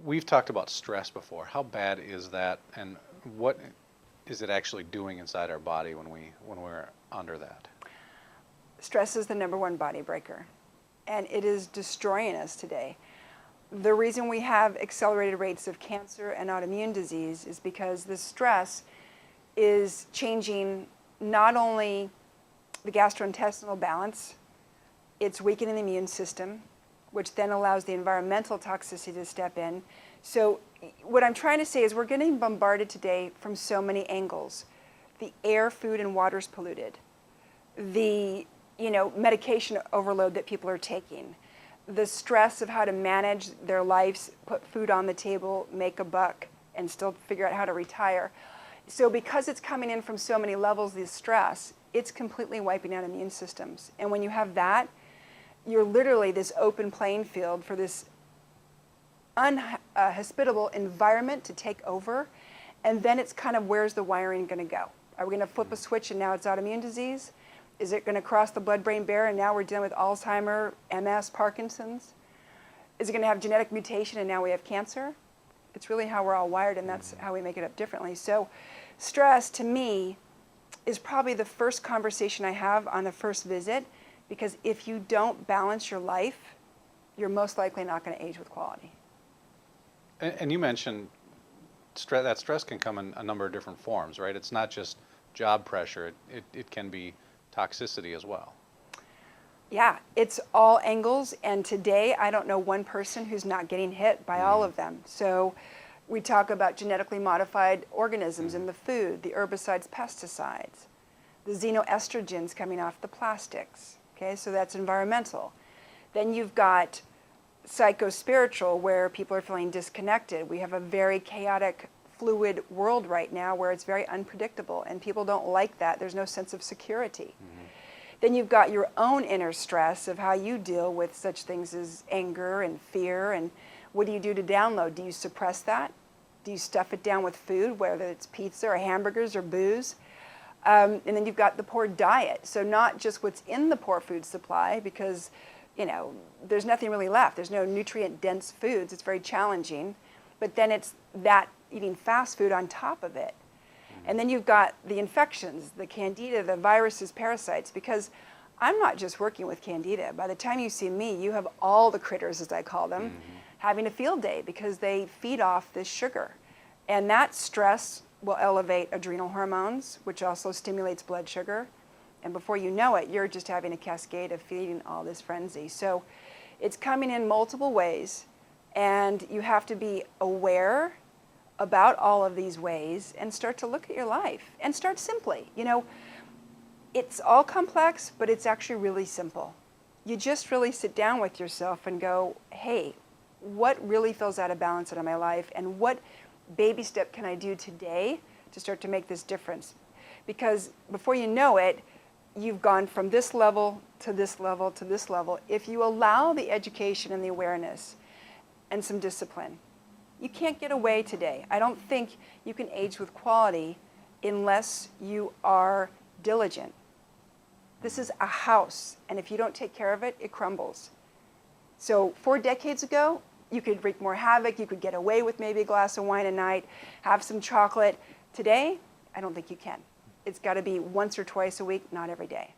we've talked about stress before. How bad is that, and what is it actually doing inside our body when we're under that? Stress is the #1 body breaker, and it is destroying us today. The reason we have accelerated rates of cancer and autoimmune disease is because the stress is changing not only the gastrointestinal balance, it's weakening the immune system, which then allows the environmental toxicity to step in. So what I'm trying to say is we're getting bombarded today from so many angles. The air, food, and water is polluted. The medication overload that people are taking. The stress of how to manage their lives, put food on the table, make a buck, and still figure out how to retire. So because it's coming in from so many levels, this stress, it's completely wiping out immune systems. And when you have that, you're literally this open playing field for this unhospitable environment to take over. And then it's kind of, where's the wiring going to go? Are we going to flip a switch and now it's autoimmune disease? Is it going to cross the blood-brain barrier and now we're dealing with Alzheimer, MS, Parkinson's? Is it going to have genetic mutation and now we have cancer? It's really how we're all wired, and that's how we make it up differently. So stress, to me, is probably the first conversation I have on the first visit, because if you don't balance your life, you're most likely not going to age with quality. And you mentioned that stress can come in a number of different forms, right? It's not just job pressure. It can be toxicity as well. Yeah, it's all angles, and today I don't know one person who's not getting hit by all of them. So we talk about genetically modified organisms in the food, the herbicides, pesticides, the xenoestrogens coming off the plastics. Okay, so that's environmental. Then you've got psycho-spiritual, where people are feeling disconnected. We have a very chaotic, fluid world right now where it's very unpredictable, and people don't like that. There's no sense of security. Then you've got your own inner stress of how you deal with such things as anger and fear, and what do you do to download? Do you suppress that? Do you stuff it down with food, whether it's pizza or hamburgers or booze? And then you've got the poor diet. So not just what's in the poor food supply, because there's nothing really left. There's no nutrient-dense foods. It's very challenging. But then it's that eating fast food on top of it. And then you've got the infections, the candida, the viruses, parasites, because I'm not just working with candida. By the time you see me, you have all the critters, as I call them, having a field day because they feed off this sugar. And that stress will elevate adrenal hormones, which also stimulates blood sugar. And before you know it, you're just having a cascade of feeding all this frenzy. So it's coming in multiple ways, and you have to be aware about all of these ways and start to look at your life and start simply. It's all complex, but it's actually really simple. You just really sit down with yourself and go, hey, what really feels out of balance in my life, and what baby step can I do today to start to make this difference? Because before you know it, you've gone from this level to this level to this level. If you allow the education and the awareness and some discipline, you can't get away today. I don't think you can age with quality unless you are diligent. This is a house, and if you don't take care of it, it crumbles. So 4 decades ago, you could wreak more havoc. You could get away with maybe a glass of wine a night, have some chocolate. Today, I don't think you can. It's got to be once or twice a week, not every day.